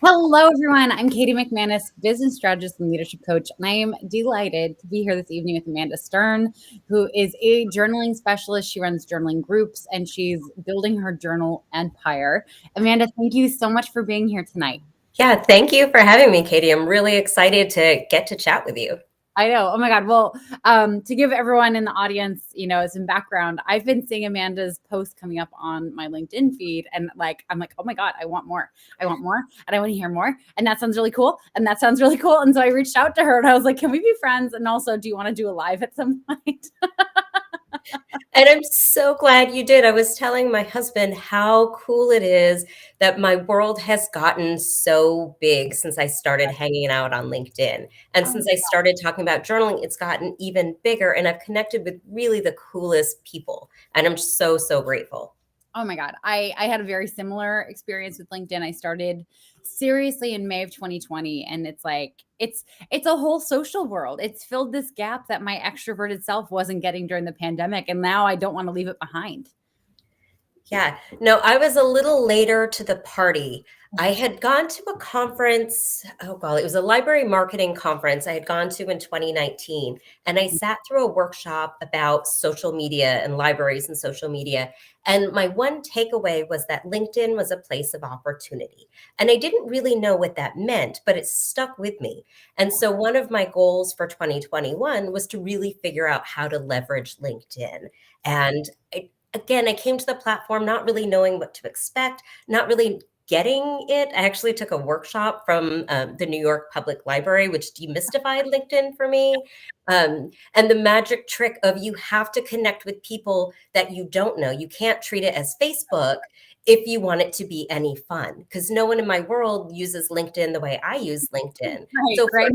Hello, everyone. I'm Katie McManus, business strategist and leadership coach, and I am delighted to be here this evening with Amanda Stern, who is a journaling specialist. She runs journaling groups, and she's building her journal empire. Amanda, thank you so much for being here tonight. Yeah, thank you for having me, Katie. I'm really excited to get to chat with you. I know. Oh my God. Well, to give everyone in the audience, some background, I've been seeing Amanda's posts coming up on my LinkedIn feed, and I'm like, oh my God, I want more. I want more, and I want to hear more. And that sounds really cool. And that sounds really cool. And so I reached out to her, and I was like, can we be friends? And also, do you want to do a live at some point? And I'm so glad you did. I was telling my husband how cool it is that my world has gotten so big since I started hanging out on LinkedIn. And since I started talking about journaling, it's gotten even bigger. And I've connected with really the coolest people. And I'm so, so grateful. Oh my God. I had a very similar experience with LinkedIn. I started seriously in May of 2020. And it's like, it's a whole social world. It's filled this gap that my extroverted self wasn't getting during the pandemic. And now I don't want to leave it behind. Yeah, no, I was a little later to the party. I had gone to a conference. Oh, God, it was a library marketing conference I had gone to in 2019. And I sat through a workshop about social media and libraries and social media. And my one takeaway was that LinkedIn was a place of opportunity. And I didn't really know what that meant, but it stuck with me. And so one of my goals for 2021 was to really figure out how to leverage LinkedIn. And again, I came to the platform not really knowing what to expect, not really getting it. I actually took a workshop from the New York Public Library, which demystified LinkedIn for me. And the magic trick of you have to connect with people that you don't know. You can't treat it as Facebook if you want it to be any fun, because no one in my world uses LinkedIn the way I use LinkedIn. Right, So right.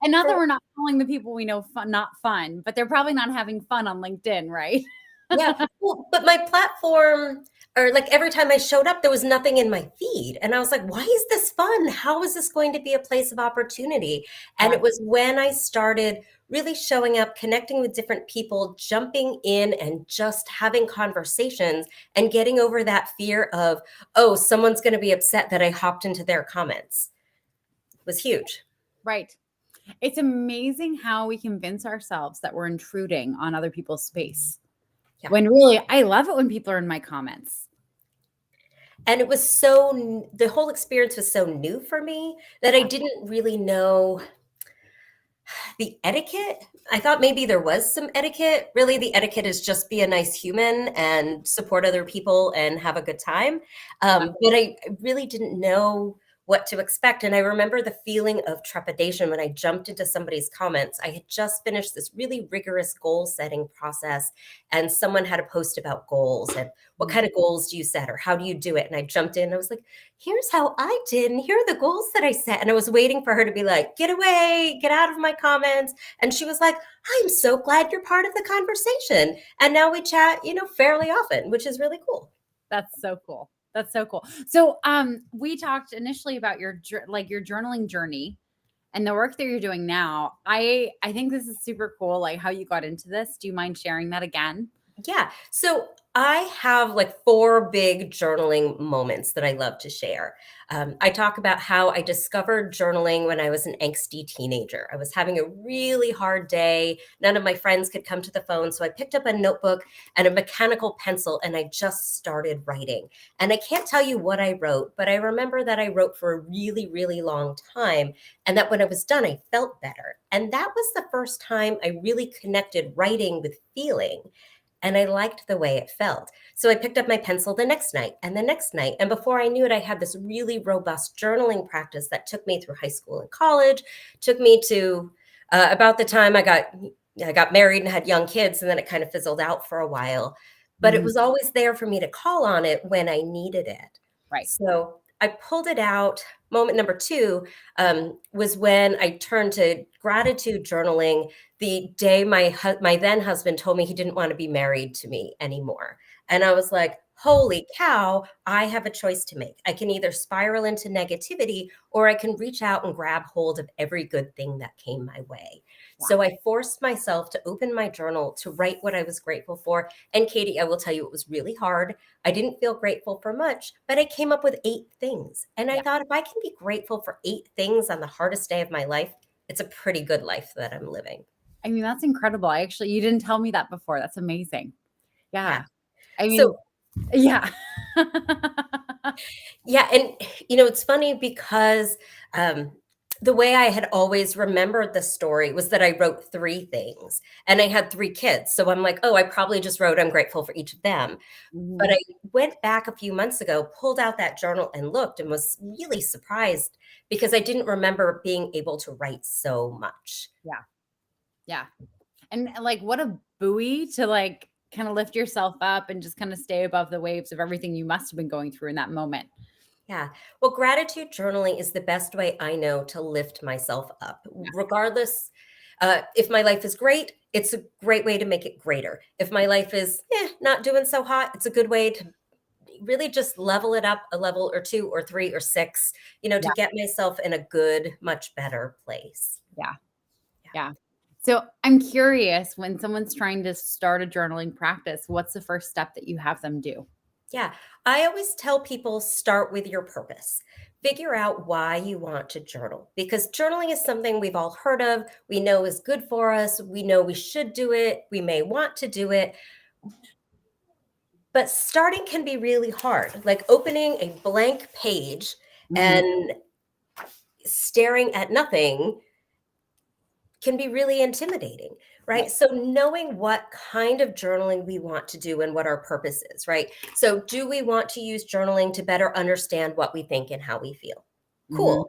And not that we're not calling the people we know fun, not fun, but they're probably not having fun on LinkedIn, right? Yeah, well, but my platform, or like every time I showed up, there was nothing in my feed. And I was like, why is this fun? How is this going to be a place of opportunity? And it was when I started really showing up, connecting with different people, jumping in and just having conversations and getting over that fear of, oh, someone's going to be upset that I hopped into their comments. It was huge. Right. It's amazing how we convince ourselves that we're intruding on other people's space. Yeah. When really, I love it when people are in my comments. And it was the whole experience was so new for me that I didn't really know the etiquette. I thought maybe there was some etiquette. Really, the etiquette is just be a nice human and support other people and have a good time. But I really didn't know what to expect. And I remember the feeling of trepidation when I jumped into somebody's comments. I had just finished this really rigorous goal setting process, and someone had a post about goals and what kind of goals do you set or how do you do it? And I jumped in and I was like, here's how I did, and here are the goals that I set. And I was waiting for her to be like, get away, get out of my comments. And she was like, I'm so glad you're part of the conversation. And now we chat, fairly often, which is really cool. That's so cool. That's so cool. So, we talked initially about your journaling journey and the work that you're doing now. I think this is super cool, like how you got into this. Do you mind sharing that again? Yeah. So I have like four big journaling moments that I love to share. I talk about how I discovered journaling when I was an angsty teenager. I was having a really hard day. None of my friends could come to the phone. So I picked up a notebook and a mechanical pencil and I just started writing. And I can't tell you what I wrote, but I remember that I wrote for a really, really long time. And that when I was done, I felt better. And that was the first time I really connected writing with feeling. And I liked the way it felt. So I picked up my pencil the next night and the next night. And before I knew it, I had this really robust journaling practice that took me through high school and college, took me to about the time I got married and had young kids, and then it kind of fizzled out for a while. But it was always there for me to call on it when I needed it. Right. So I pulled it out. Moment number two was when I turned to gratitude journaling the day my then husband told me he didn't want to be married to me anymore. And I was like, holy cow, I have a choice to make. I can either spiral into negativity or I can reach out and grab hold of every good thing that came my way. Yeah. So I forced myself to open my journal to write what I was grateful for. And Katie, I will tell you, it was really hard. I didn't feel grateful for much, but I came up with 8 things. And I Yeah. thought, if I can be grateful for 8 things on the hardest day of my life, it's a pretty good life that I'm living. I mean, that's incredible. You didn't tell me that before. That's amazing. Yeah. Yeah. I mean, So yeah. yeah, and it's funny because um, the way I had always remembered the story was that I wrote 3 things, and I had 3 kids. So I'm like, oh, I probably just wrote I'm grateful for each of them. But Mhm. I went back a few months ago, pulled out that journal and looked, and was really surprised because I didn't remember being able to write so much. Yeah. Yeah. And like, what a buoy to like kind of lift yourself up and just kind of stay above the waves of everything you must have been going through in that moment. Yeah. Well, gratitude journaling is the best way I know to lift myself up, Yeah. regardless. If my life is great, it's a great way to make it greater. If my life is not doing so hot, it's a good way to really just level it up a level or 2 or 3 or 6, to Yeah. get myself in a good, much better place. Yeah. Yeah. Yeah. So I'm curious, when someone's trying to start a journaling practice, what's the first step that you have them do? Yeah. I always tell people start with your purpose. Figure out why you want to journal because journaling is something we've all heard of. We know is good for us. We know we should do it. We may want to do it. But starting can be really hard, like opening a blank page Mhm. and staring at nothing can be really intimidating, right? Right. So knowing what kind of journaling we want to do and what our purpose is, right? So do we want to use journaling to better understand what we think and how we feel? Mhm. Cool.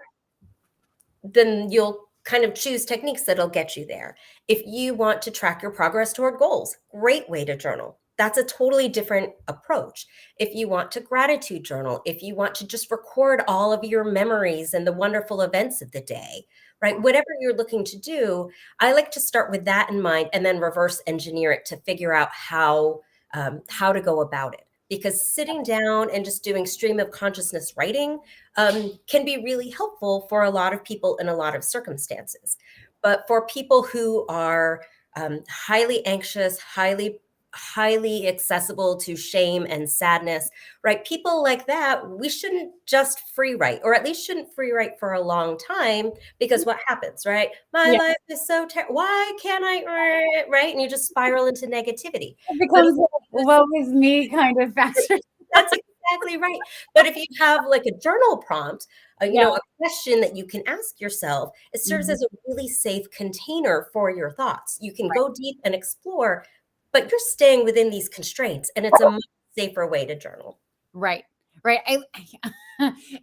Then you'll kind of choose techniques that'll get you there. If you want to track your progress toward goals, great way to journal. That's a totally different approach. If you want to gratitude journal, if you want to just record all of your memories and the wonderful events of the day, right? Yeah. Whatever you're looking to do, I like to start with that in mind and then reverse engineer it to figure out how to go about it. Because sitting down and just doing stream of consciousness writing can be really helpful for a lot of people in a lot of circumstances. But for people who are highly anxious, highly accessible to shame and sadness, right? People like that, we shouldn't just free write, or at least shouldn't free write for a long time, because what happens, right? My Yeah. life is so terrible. Why can't I, right? And you just spiral into negativity. It But if becomes a you woe is me kind of factor. that's exactly right. But if you have like a journal prompt, Yeah. a question that you can ask yourself, it serves Mhm. as a really safe container for your thoughts. You can Right. go deep and explore, but you're staying within these constraints, and it's a much safer way to journal. Right. Right.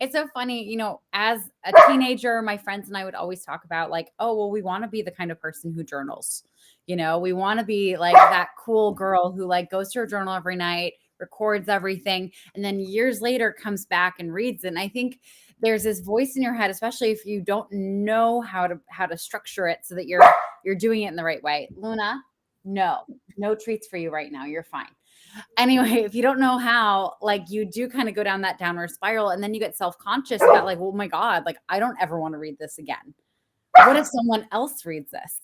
It's so funny, as a teenager, my friends and I would always talk about like, oh, well, we want to be the kind of person who journals. We want to be like that cool girl who like goes to her journal every night, records everything, and then years later comes back and reads it. And I think there's this voice in your head, especially if you don't know how to structure it so that you're doing it in the right way. Luna, no treats for you right now. You're fine. Anyway, if you don't know how, like you do kind of go down that downward spiral and then you get self-conscious about like, oh my God, like I don't ever want to read this again. What if someone else reads this?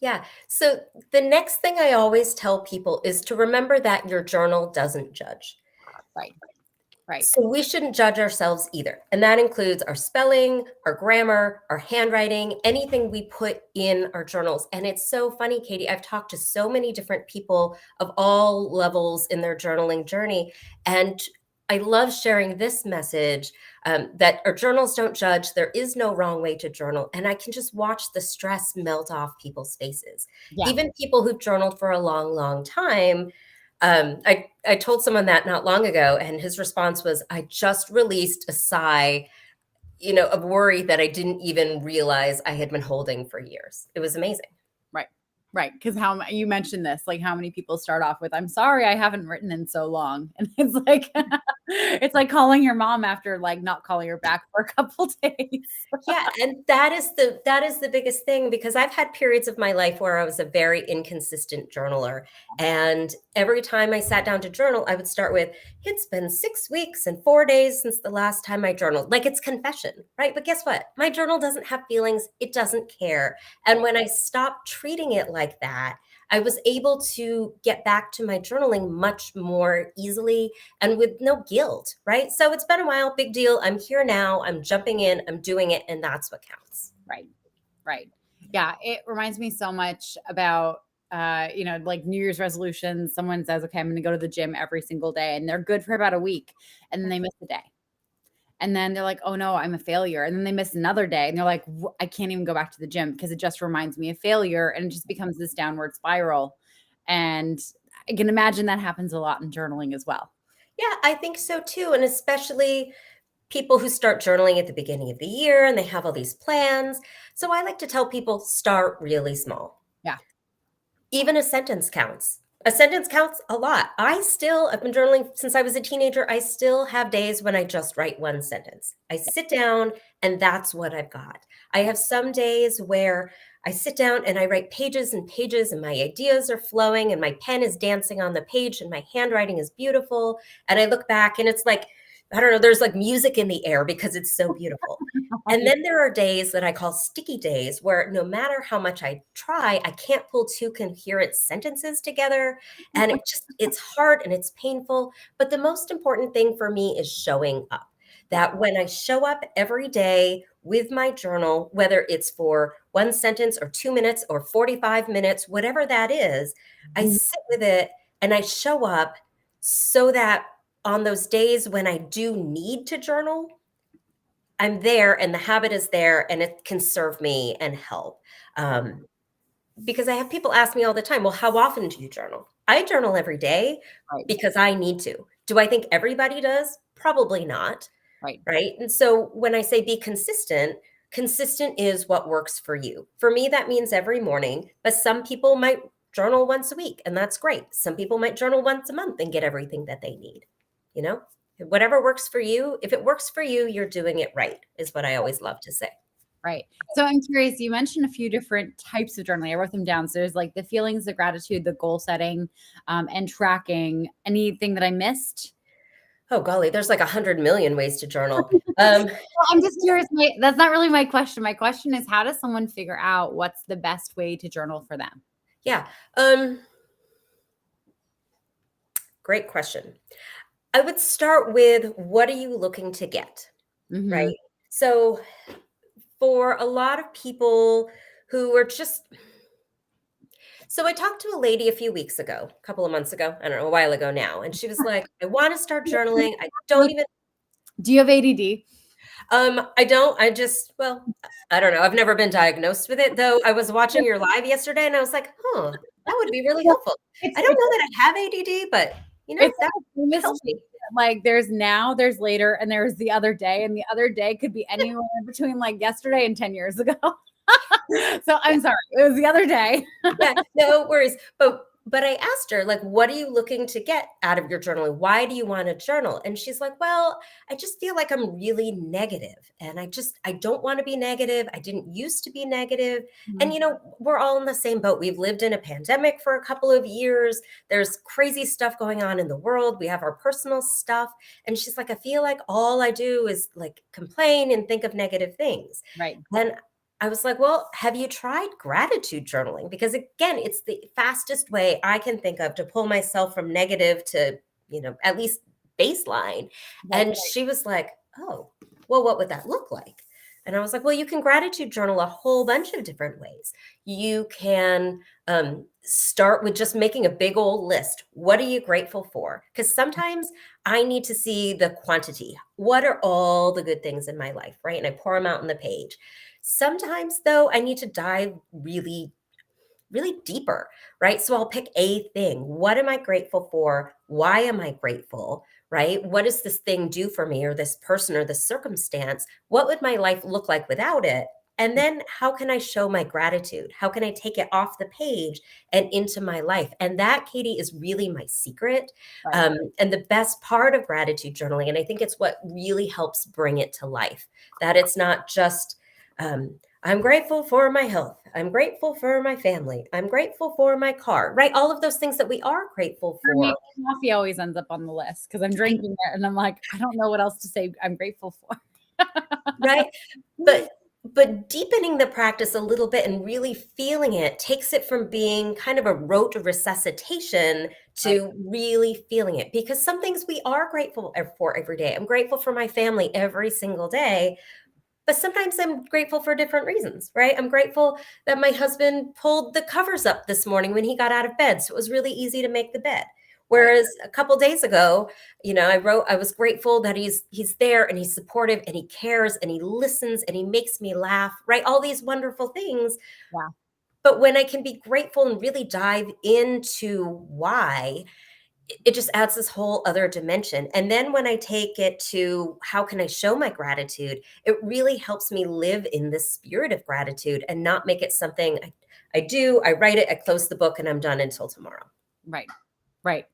Yeah. So the next thing I always tell people is to remember that your journal doesn't judge. Right. Right. So we shouldn't judge ourselves either. And that includes our spelling, our grammar, our handwriting, anything we put in our journals. And it's so funny, Katie. I've talked to so many different people of all levels in their journaling journey. And I love sharing this message that our journals don't judge. There is no wrong way to journal. And I can just watch the stress melt off people's faces. Yeah. Even people who've journaled for a long, long time, I told someone that not long ago, and his response was, "I just released a sigh, of worry that I didn't even realize I had been holding for years." It was amazing. Right. Right. Because how you mentioned this, like how many people start off with, I'm sorry, I haven't written in so long. And it's like, it's like calling your mom after like not calling her back for a couple days. Yeah, and that is the biggest thing because I've had periods of my life where I was a very inconsistent journaler. And every time I sat down to journal, I would start with, it's been 6 weeks and 4 days since the last time I journaled. Like it's confession, right? But guess what? My journal doesn't have feelings, it doesn't care. And when I stopped treating it like that, I was able to get back to my journaling much more easily and with no guilt, right? So it's been a while, big deal. I'm here now. I'm jumping in, I'm doing it, and that's what counts. Right. Right. Yeah. It reminds me so much about, like New Year's resolutions. Someone says, okay, I'm going to go to the gym every single day, and they're good for about a week, and then they miss a day. And then they're like, oh no, I'm a failure. And then they miss another day and they're like, I can't even go back to the gym because it just reminds me of failure. And it just becomes this downward spiral. And I can imagine that happens a lot in journaling as well. Yeah, I think so too. And especially people who start journaling at the beginning of the year and they have all these plans. So I like to tell people start really small. Yeah. Even a sentence counts. A sentence counts a lot. I've been journaling since I was a teenager. I still have days when I just write one sentence. I sit down and that's what I've got. I have some days where I sit down and I write pages and pages and my ideas are flowing and my pen is dancing on the page and my handwriting is beautiful. And I look back and it's like, I don't know, there's like music in the air because it's so beautiful. And then there are days that I call sticky days where no matter how much I try, I can't pull two coherent sentences together. And it's hard and it's painful. But the most important thing for me is showing up. That when I show up every day with my journal, whether it's for one sentence or 2 minutes or 45 minutes, whatever that is, I sit with it and I show up so that on those days when I do need to journal, I'm there and the habit is there and it can serve me and help. Because I have people ask me all the time, well, how often do you journal? I journal every day Right. because I need to. Do I think everybody does? Probably not. Right. Right. And so when I say be consistent, consistent is what works for you. For me, that means every morning, but some people might journal once a week and that's great. Some people might journal once a month and get everything that they need. You know, whatever works for you. If it works for you, you're doing it right, is what I always love to say. Right. So I'm curious, you mentioned a few different types of journaling. I wrote them down. So there's like the feelings, the gratitude, the goal setting, and tracking. Anything that I missed? Oh, golly, there's like 100 million ways to journal. Well, I'm just curious. That's not really my question. My question is, how does someone figure out what's the best way to journal for them? Yeah. Great question. I would start with what are you looking to get? Mm-hmm. Right. So for a lot of people who are so I talked to a lady a few weeks ago, a couple of months ago, I don't know, a while ago now, and she was like, I want to start journaling. I don't even Do you have ADD? I don't. Well, I don't know. I've never been diagnosed with it, though. I was watching your live yesterday and I was like, huh, that would be really helpful. I don't know that I have ADD, but that helps me. Like there's now, there's later, and there's the other day, and the other day could be anywhere between like yesterday and 10 years ago. So I'm sorry, it was the other day. Yeah, no worries. But I asked her, like, what are you looking to get out of your journaling? Why do you want to journal? And she's like, well, I just feel like I'm really negative. And I don't want to be negative. I didn't used to be negative. And, we're all in the same boat. We've lived in a pandemic for a couple of years. There's crazy stuff going on in the world. We have our personal stuff. And she's like, I feel like all I do is like complain and think of negative things. Right. And I was like, well, have you tried gratitude journaling? Because again, it's the fastest way I can think of to pull myself from negative to, at least baseline. And she was like, oh, well, what would that look like? And I was like, well, you can gratitude journal a whole bunch of different ways. You can start with just making a big old list. What are you grateful for? Because sometimes I need to see the quantity. What are all the good things in my life, right? And I pour them out on the page. Sometimes, though, I need to dive really, really deeper, right? So I'll pick a thing. What am I grateful for? Why am I grateful, right? What does this thing do for me or this person or this circumstance? What would my life look like without it? And then how can I show my gratitude? How can I take it off the page and into my life? And that, Katie, is really my secret. Right. And the best part of gratitude journaling, and I think it's what really helps bring it to life, that it's not just, I'm grateful for my health. I'm grateful for my family. I'm grateful for my car, right? All of those things that we are grateful For me, for. coffee always ends up on the list because I'm drinking it and I'm like, I don't know what else to say I'm grateful for. Right? But deepening the practice a little bit and really feeling it takes it from being kind of a rote recitation Right. to really feeling it, because some things we are grateful for every day. I'm grateful for my family every single day, but sometimes I'm grateful for different reasons, right? I'm grateful that my husband pulled the covers up this morning when he got out of bed, so it was really easy to make the bed. Right. Whereas a couple days ago, I was grateful that he's there and he's supportive and he cares and he listens and he makes me laugh, right? All these wonderful things. Yeah. But when I can be grateful and really dive into why, it just adds this whole other dimension. And then when I take it to how can I show my gratitude, it really helps me live in this spirit of gratitude and not make it something I write it, I close the book, and I'm done until tomorrow. Right. Right.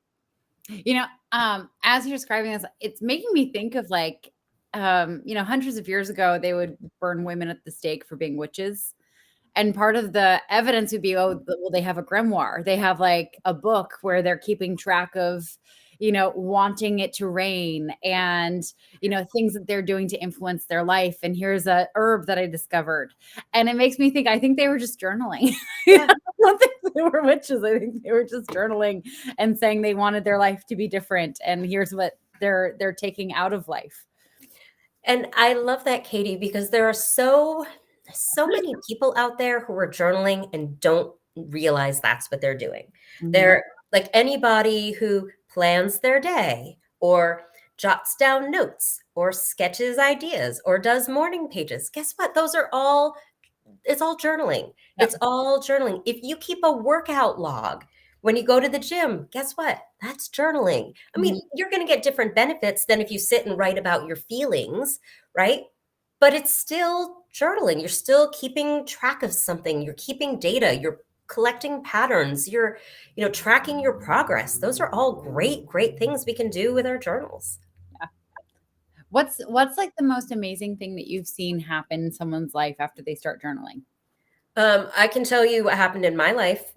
As you're describing this, it's making me think of like, hundreds of years ago, they would burn women at the stake for being witches. And part of the evidence would be, oh, well, they have a grimoire. They have like a book where they're keeping track of, wanting it to rain and, things that they're doing to influence their life. And here's a herb that I discovered. And it makes me think, I think they were just journaling. Yeah. I don't think they were witches. I think they were just journaling and saying they wanted their life to be different. And here's what they're taking out of life. And I love that, Katie, because there are so many people out there who are journaling and don't realize that's what they're doing. Mhm. They're like anybody who plans their day or jots down notes or sketches ideas or does morning pages. Guess what? It's all journaling. Yep. It's all journaling. If you keep a workout log when you go to the gym, guess what? That's journaling. I Mhm. mean, you're going to get different benefits than if you sit and write about your feelings, right? But it's still journaling. You're still keeping track of something. You're keeping data. You're collecting patterns. You're, tracking your progress. Those are all great, great things we can do with our journals. Yeah. What's like the most amazing thing that you've seen happen in someone's life after they start journaling? I can tell you what happened in my life.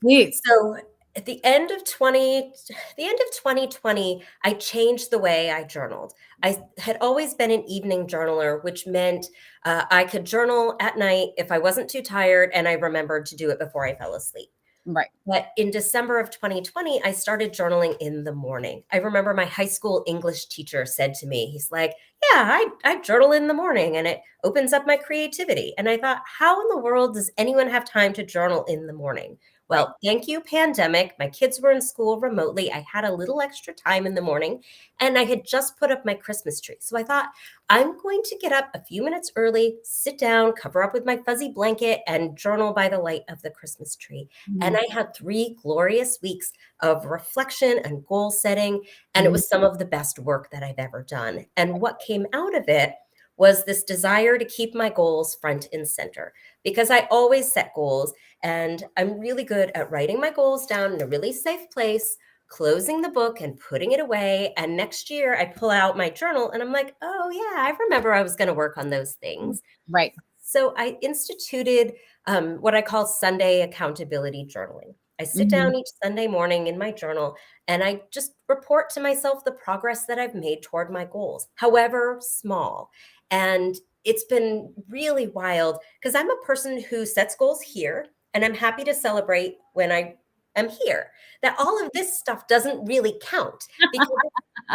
Please. So at the end of 2020, I changed the way I journaled. I had always been an evening journaler, which meant I could journal at night if I wasn't too tired and I remembered to do it before I fell asleep. Right. But in December of 2020, I started journaling in the morning. I remember my high school English teacher said to me, he's like, yeah, I journal in the morning and it opens up my creativity. And I thought, how in the world does anyone have time to journal in the morning? Right. Well, thank you, pandemic. My kids were in school remotely. I had a little extra time in the morning and I had just put up my Christmas tree. So I thought, I'm going to get up a few minutes early, sit down, cover up with my fuzzy blanket, and journal by the light of the Christmas tree. And Mhm. I had 3 glorious weeks of reflection and goal setting. And it Mhm. was some of the best work that I've ever done. And what came out of it was this desire to keep my goals front and center, because I always set goals and I'm really good at writing my goals down in a really safe place, closing the book and putting it away. And next year I pull out my journal and I'm like, oh, yeah, I remember I was going to work on those things. Right. So I instituted what I call Sunday accountability journaling. I sit Mhm. down each Sunday morning in my journal and I just report to myself the progress that I've made toward my goals, however small. And it's been really wild because I'm a person who sets goals here and I'm happy to celebrate when I am here. That all of this stuff doesn't really count because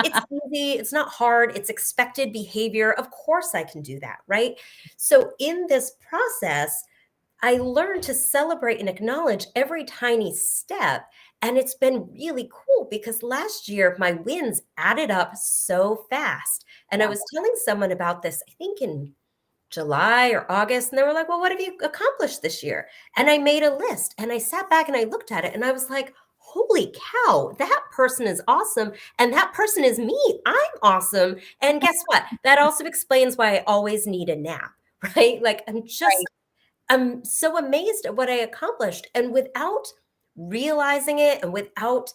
it's easy, it's not hard, it's expected behavior. Of course, I can do that, right? So, in this process, I learned to celebrate and acknowledge every tiny step. And it's been really cool because last year my wins added up so fast. And I Yeah. was telling someone about this, I think in July or August, and they were like, well, what have you accomplished this year? And I made a list and I sat back and I looked at it and I was like, holy cow, that person is awesome. And that person is me. I'm awesome. And guess what? That also explains why I always need a nap, right? Like Right. I'm so amazed at what I accomplished. And without realizing it and without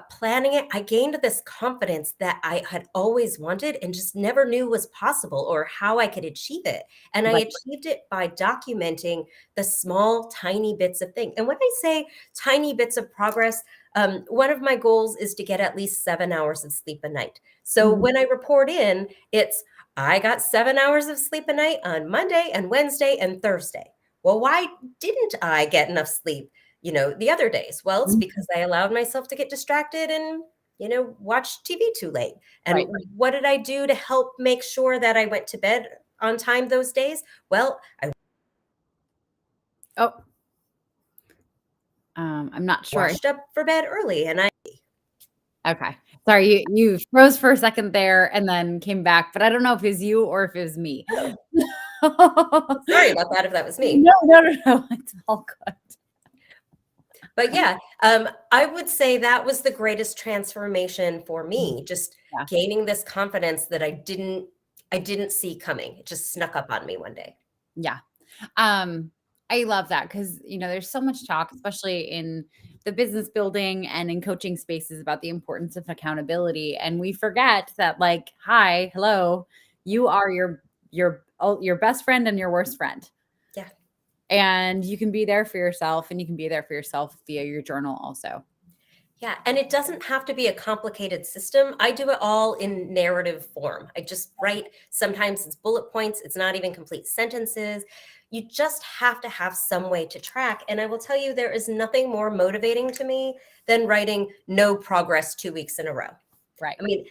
planning it, I gained this confidence that I had always wanted and just never knew was possible or how I could achieve it. And I Right. achieved it by documenting the small, tiny bits of things. And when I say tiny bits of progress, one of my goals is to get at least 7 hours of sleep a night. So Mhm. when I report in, it's I got 7 hours of sleep a night on Monday and Wednesday and Thursday. Well, why didn't I get enough sleep, the other days? Well, it's Mhm. because I allowed myself to get distracted and, watch TV too late. And Right. what did I do to help make sure that I went to bed on time those days? Well, I Oh, I'm not sure. washed up for bed early and I Okay. Sorry, you froze for a second there and then came back, but I don't know if it was you or if it was me. oh, No, sorry about that if that was me. no, no. It's all good. But yeah, I would say that was the greatest transformation for me, just Yeah. gaining this confidence that I didn't see coming. It just snuck up on me one day. Yeah. Um, I love that because, there's so much talk, especially in the business building and in coaching spaces about the importance of accountability. And we forget that, like, hi, hello, you are your best friend and your worst friend. Yeah. And you can be there for yourself and you can be there for yourself via your journal also. Yeah, and it doesn't have to be a complicated system. I do it all in narrative form. I just write, sometimes it's bullet points, it's not even complete sentences. You just have to have some way to track. And I will tell you, there is nothing more motivating to me than writing no progress 2 weeks in a row. Right. I mean,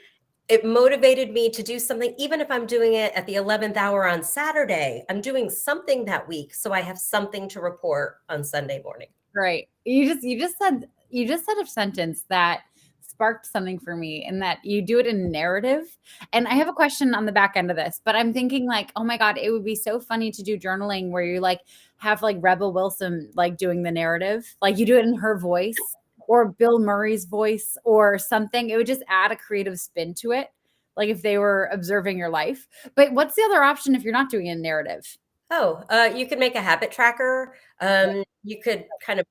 it motivated me to do something, even if I'm doing it at the 11th hour on Saturday, I'm doing something that week. So I have something to report on Sunday morning. Right. You just said a sentence that sparked something for me in that you do it in narrative. And I have a question on the back end of this, but I'm thinking like, oh my God, it would be so funny to do journaling where you like have like Rebel Wilson like doing the narrative. Like you do it in her voice or Bill Murray's voice or something. It would just add a creative spin to it. Like if they were observing your life. But what's the other option if you're not doing a narrative? Oh, you could make a habit tracker. You could kind of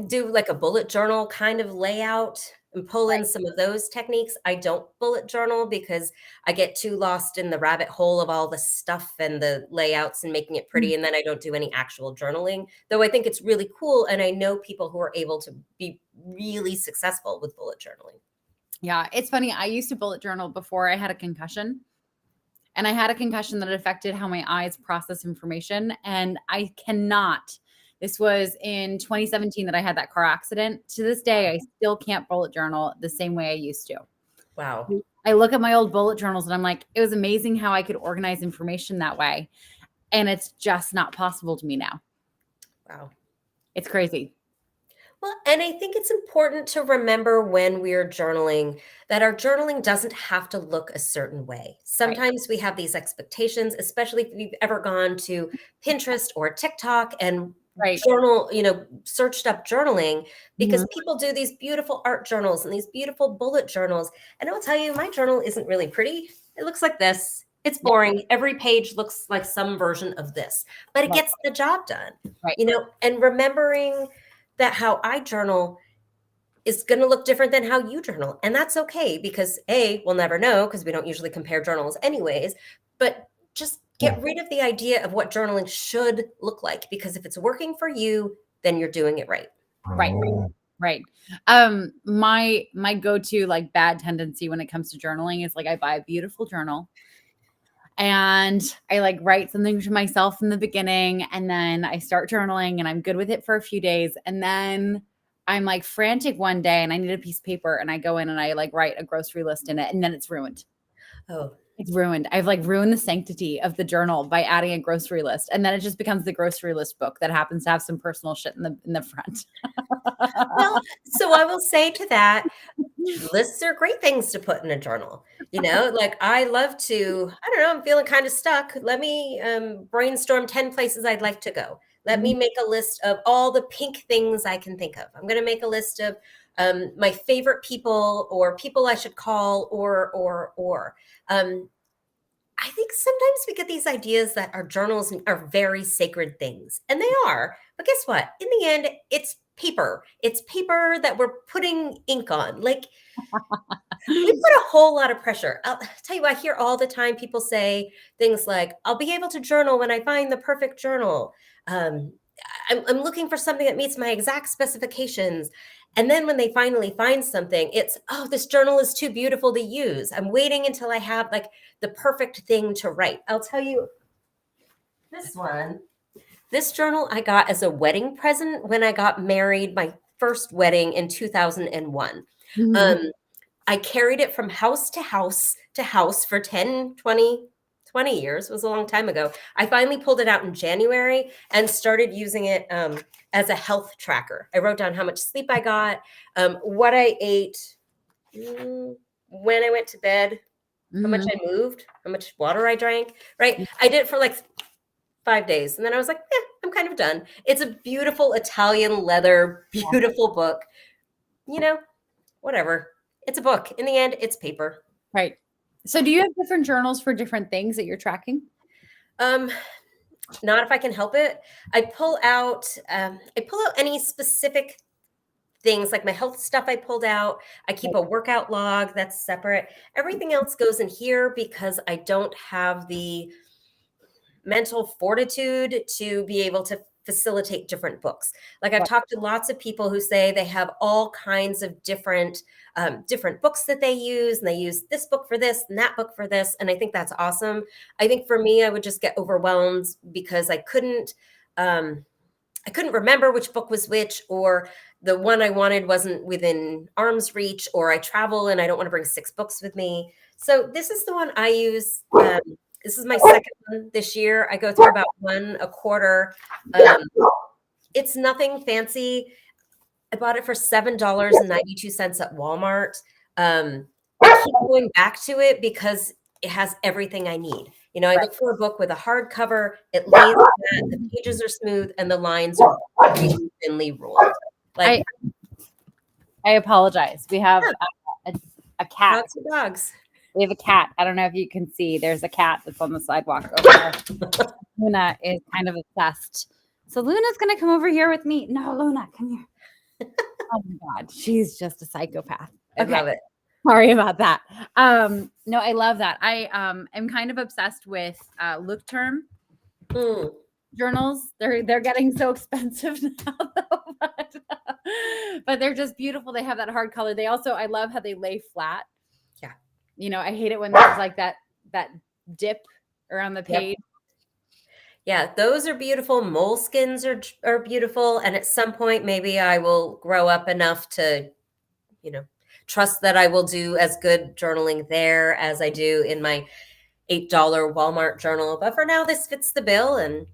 do like a bullet journal kind of layout and pull in Right. some of those techniques. I don't bullet journal because I get too lost in the rabbit hole of all the stuff and the layouts and making it pretty. And then I don't do any actual journaling, though I think it's really cool. And I know people who are able to be really successful with bullet journaling. Yeah, it's funny. I used to bullet journal before I had a concussion. And I had a concussion that affected how my eyes process information. And I cannot. This was in 2017 that I had that car accident. To this day, I still can't bullet journal the same way I used to. Wow. I look at my old bullet journals and I'm like, it was amazing how I could organize information that way. And it's just not possible to me now. Wow. It's crazy. Well, and I think it's important to remember when we're journaling that our journaling doesn't have to look a certain way. Right. Sometimes we have these expectations, especially if you've ever gone to Pinterest or TikTok and Right. journal, searched up journaling because Mhm. people do these beautiful art journals and these beautiful bullet journals. And I'll tell you, my journal isn't really pretty. It looks like this. It's Yeah. boring. Every page looks like some version of this, but it Love gets the job done, Right. and remembering that how I journal is going to look different than how you journal. And that's okay because A, we'll never know because we don't usually compare journals anyways. But just get rid of the idea of what journaling should look like because if it's working for you, then you're doing it right. Right. Right. My go-to like bad tendency when it comes to journaling is like I buy a beautiful journal and I like write something to myself in the beginning and then I start journaling and I'm good with it for a few days and then I'm like frantic one day and I need a piece of paper and I go in and I like write a grocery list in it and then it's ruined. Oh, It's ruined. I've like ruined the sanctity of the journal by adding a grocery list and then it just becomes the grocery list book that happens to have some personal shit in the front. well, so I will say to that, lists are great things to put in a journal. Like I love to, I don't know, I'm feeling kind of stuck. Let me brainstorm 10 places I'd like to go. Let me Mhm. make a list of all the pink things I can think of. I'm going to make a list of my favorite people or people I should call or. I think sometimes we get these ideas that our journals are very sacred things, and they are. But guess what? In the end, it's paper. It's paper that we're putting ink on. Like, we put a whole lot of pressure. I'll tell you, I hear all the time people say things like, I'll be able to journal when I find the perfect journal. Um, I'm looking for something that meets my exact specifications. And then when they finally find something, it's, oh, this journal is too beautiful to use. I'm waiting until I have like the perfect thing to write. I'll tell you this one. This journal I got as a wedding present when I got married, my first wedding in 2001. Mhm. Um, I carried it from house to house to house for 10, 20 years. It was a long time ago. I finally pulled it out in January and started using it as a health tracker. I wrote down how much sleep I got, what I ate, when I went to bed, how much Mhm. I moved, how much water I drank, right? I did it for like 5 days. And then I was like, I'm kind of done. It's a beautiful Italian leather, beautiful book. You know, whatever. It's a book. In the end, it's paper. Right. So do you have different journals for different things that you're tracking? Um, Not if I can help it. I pull out any specific things like my health stuff I pulled out. I keep a workout log that's separate. Everything else goes in here because I don't have the mental fortitude to be able to facilitate different books. Like I've Right. talked to lots of people who say they have all kinds of different books that they use, and they use this book for this and that book for this, and I think that's awesome. I think for me, I would just get overwhelmed because I couldn't remember which book was which, or the one I wanted wasn't within arm's reach, or I travel and I don't want to bring 6 books with me. So this is the one I use. This is my second one this year. I go through about one a quarter. Um, it's nothing fancy. I bought it for $7.92 at Walmart. I keep going back to it because it has everything I need. You know, I Right. look for a book with a hardcover. It lays flat, the pages are smooth, and the lines are really thinly ruled. I Like, I apologize. We have yeah, a cat. dogs are dogs. We have a cat. I don't know if you can see. There's a cat that's on the sidewalk over there. Luna is kind of obsessed. So Luna's gonna come over here with me. No, Luna, come here. Oh my God, she's just a psychopath. I Okay, love it. sorry about that. No, I love that. I am kind of obsessed with look term Mm, journals. They're getting so expensive now, though, but they're just beautiful. They have that hard color. They also I love how they lay flat. yeah. You know, I hate it when there's like that dip around the Yep. page. Yeah, those are beautiful. Moleskins are beautiful. And at some point, maybe I will grow up enough to, you know, trust that I will do as good journaling there as I do in my $8 Walmart journal. But for now, this fits the bill. And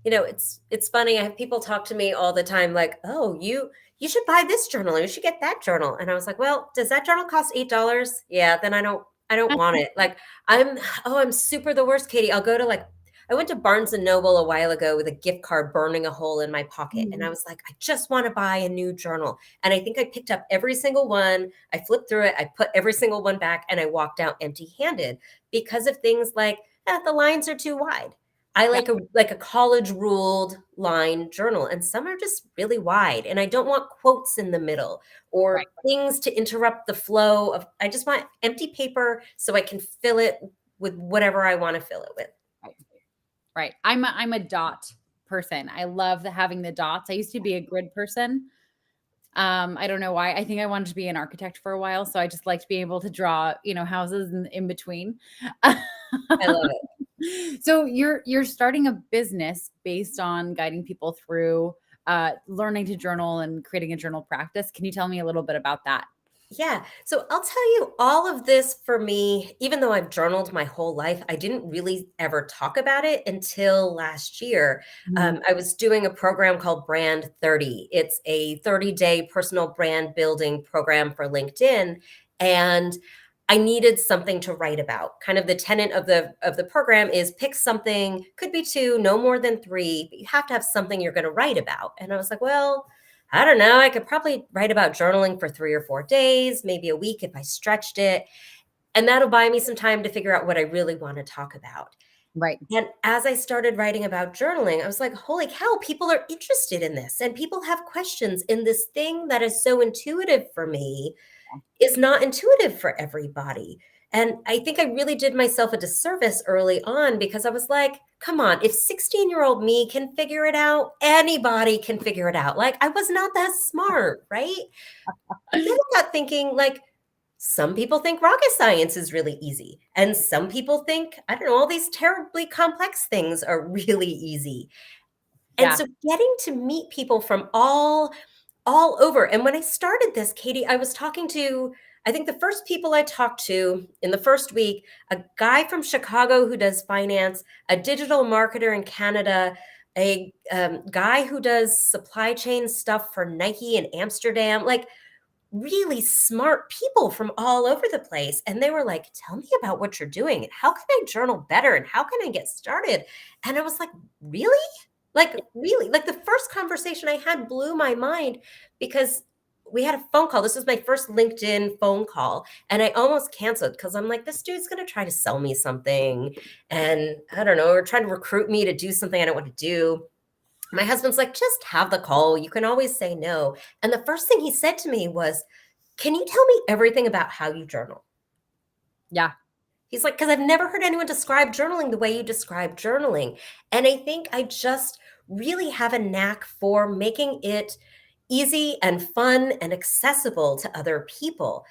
it's funny. I have people talk to me all the time, like, "Oh, you should buy this journal, or you should get that journal." And I was like, "Well, does that journal cost $8? Yeah, then I don't want it." Like, I'm super the worst, Katie. I'll go to like I went to Barnes and Noble a while ago with a gift card burning a hole in my pocket, and I was like, "I just want to buy a new journal." And I think I picked up every single one. I flipped through it. I put every single one back, and I walked out empty-handed because of things like the lines are too wide. I Yeah, like a college ruled line journal, and some are just really wide, and I don't want quotes in the middle right, or things to interrupt the flow of I just want empty paper so I can fill it with whatever I want to fill it with. right, right. I'm a dot person. I love having the dots. I used to be a grid person. I don't know why. I think I wanted to be an architect for a while, so I just liked being able to draw, houses in between. I love it. So you're starting a business based on guiding people through learning to journal and creating a journal practice. Can you tell me a little bit about that? Yeah. So I'll tell you all of this for me, even though I've journaled my whole life, I didn't really ever talk about it until last year. Mhm. I was doing a program called Brand 30. It's a 30-day personal brand building program for LinkedIn. And I needed something to write about. Kind of the tenet of the program is pick something, could be two, no more than three, but you have to have something you're going to write about. And I was like, well, I don't know. I could probably write about journaling for 3 or 4 days, maybe a week if I stretched it. And that'll buy me some time to figure out what I really want to talk about. Right. And as I started writing about journaling, I was like, holy cow, people are interested in this and people have questions. And this thing that is so intuitive for me is not intuitive for everybody. And I think I really did myself a disservice early on because I was like, come on, if 16-year-old me can figure it out, anybody can figure it out. Like, I was not that smart, right? But then I got thinking, like, some people think rocket science is really easy. And some people think, I don't know, all these terribly complex things are really easy. And Yeah. so getting to meet people from all over. And when I started this, Katie, I was talking to, I think the first people I talked to in the first week, a guy from Chicago who does finance, a digital marketer in Canada, a guy who does supply chain stuff for Nike in Amsterdam, like really smart people from all over the place. And they were like, tell me about what you're doing and how can I journal better and how can I get started? And I was like, really? Like, really? Like, the first conversation I had blew my mind because we had a phone call. This was my first LinkedIn phone call. And I almost canceled because I'm like, this dude's going to try to sell me something. And I don't know, or try to recruit me to do something I don't want to do. My husband's like, just have the call. You can always say no. And the first thing he said to me was, can you tell me everything about how you journal? Yeah. He's like, because I've never heard anyone describe journaling the way you describe journaling. And I think I just really have a knack for making it easy and fun and accessible to other people.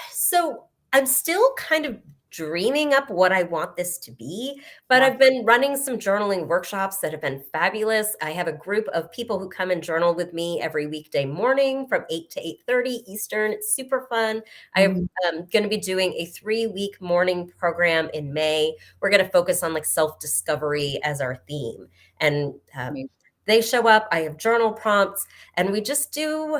So I'm still kind of dreaming up what I want this to be, but Yeah. I've been running some journaling workshops that have been fabulous. I have a group of people who come and journal with me every weekday morning from 8 to 8:30 Eastern. It's super fun. I'm Mhm. going to be doing a 3-week morning program in May. We're going to focus on like self-discovery as our theme. And Amazing. they show up, I have journal prompts, and we just do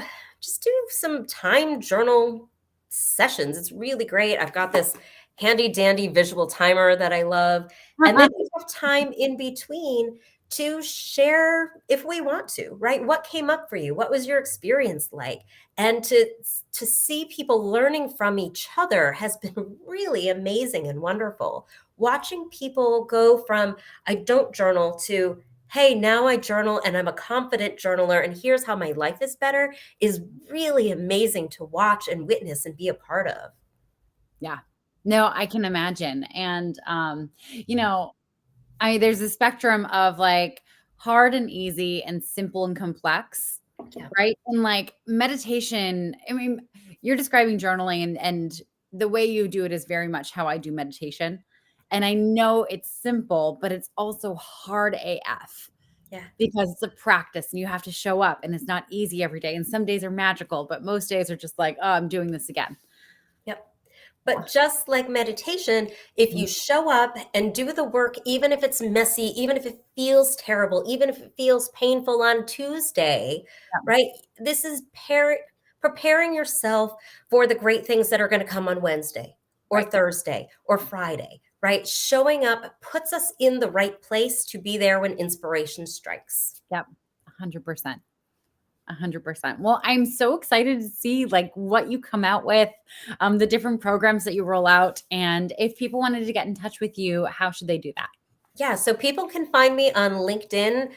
some time journal sessions. It's really great. I've got this handy dandy visual timer that I love. And then we have time in between to share if we want to, right? What came up for you? What was your experience like? And to see people learning from each other has been really amazing and wonderful. Watching people go from I don't journal to hey, now I journal and I'm a confident journaler and here's how my life is better is really amazing to watch and witness and be a part of. Yeah. No, I can imagine. And you know, there's a spectrum of like hard and easy and simple and complex, Yeah. right? And like meditation, I mean, you're describing journaling and the way you do it is very much how I do meditation. And I know it's simple, but it's also hard AF Yeah. because it's a practice and you have to show up and it's not easy every day. And some days are magical, but most days are just like, oh, I'm doing this again. Yep. But just like meditation, if Mhm. you show up and do the work, even if it's messy, even if it feels terrible, even if it feels painful on Tuesday, Yeah, right? This is preparing yourself for the great things that are going to come on Wednesday or right. Thursday or Friday, right? Showing up puts us in the right place to be there when inspiration strikes. Yep. 100%. 100%. Well, I'm so excited to see like what you come out with, the different programs that you roll out. And if people wanted to get in touch with you, how should they do that? Yeah, so people can find me on LinkedIn.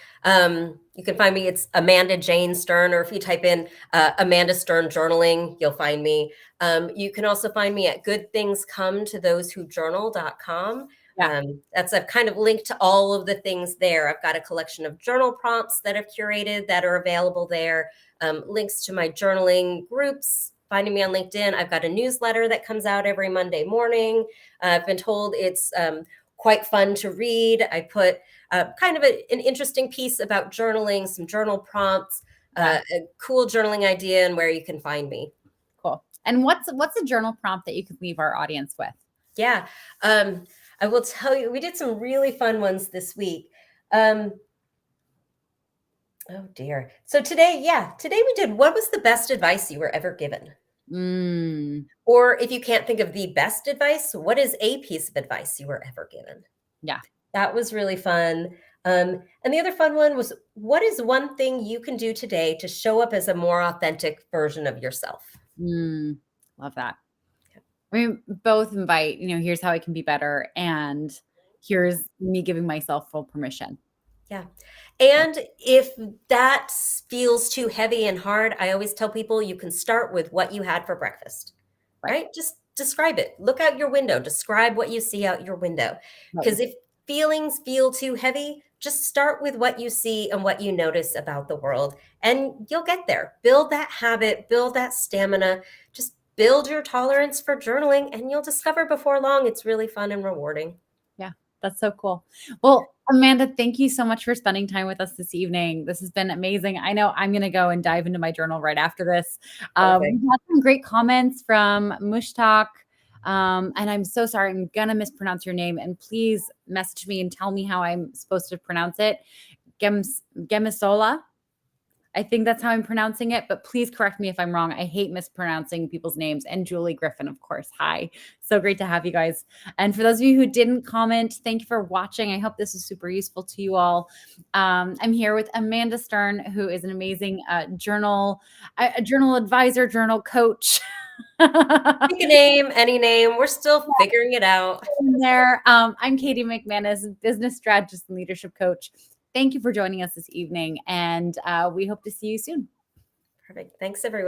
You can find me, it's Amanda Jane Stern, or if you type in Amanda Stern Journaling, you'll find me. You can also find me at goodthingscometothoseWhojournal.com. Yeah. That's I've kind of linked to all of the things there. I've got a collection of journal prompts that I've curated that are available there, links to my journaling groups. Finding me on LinkedIn. I've got a newsletter that comes out every Monday morning. I've been told it's quite fun to read. I put kind of an interesting piece about journaling, some journal prompts, Yeah. a cool journaling idea, and where you can find me. Cool. And what's a journal prompt that you could leave our audience with? Yeah, um, I will tell you, we did some really fun ones this week. Um, oh dear. So today we did. What was the best advice you were ever given? Mm, Or if you can't think of the best advice, what is a piece of advice you were ever given? yeah. That was really fun. And the other fun one was, what is one thing you can do today to show up as a more authentic version of yourself? Mm, love that. I mean, both invite, here's how I can be better. And here's me giving myself full permission. Yeah. So, And if that feels too heavy and hard, I always tell people you can start with what you had for breakfast, right, right? Just describe it. Look out your window, describe what you see out your window. right. Because if feelings feel too heavy, just start with what you see and what you notice about the world, and you'll get there. Build that habit, build that stamina, just build your tolerance for journaling, and you'll discover before long it's really fun and rewarding. Yeah, that's so cool. Well, Amanda, thank you so much for spending time with us this evening. This has been amazing. I know I'm going to go and dive into my journal right after this. Perfect. We had some great comments from Mushtak. And I'm so sorry, I'm going to mispronounce your name. And please message me and tell me how I'm supposed to pronounce it. Gemisola. I think that's how I'm pronouncing it, but please correct me if I'm wrong. I hate mispronouncing people's names. And Julie Griffin, of course. Hi. So great to have you guys. And for those of you who didn't comment, thank you for watching. I hope this is super useful to you all. I'm here with Amanda Stern, who is an amazing journal advisor, journal coach. Pick a name, any name. We're still figuring it out. There. I'm Katie McManus, business strategist and leadership coach. Thank you for joining us this evening, and we hope to see you soon. Perfect. Thanks, everyone.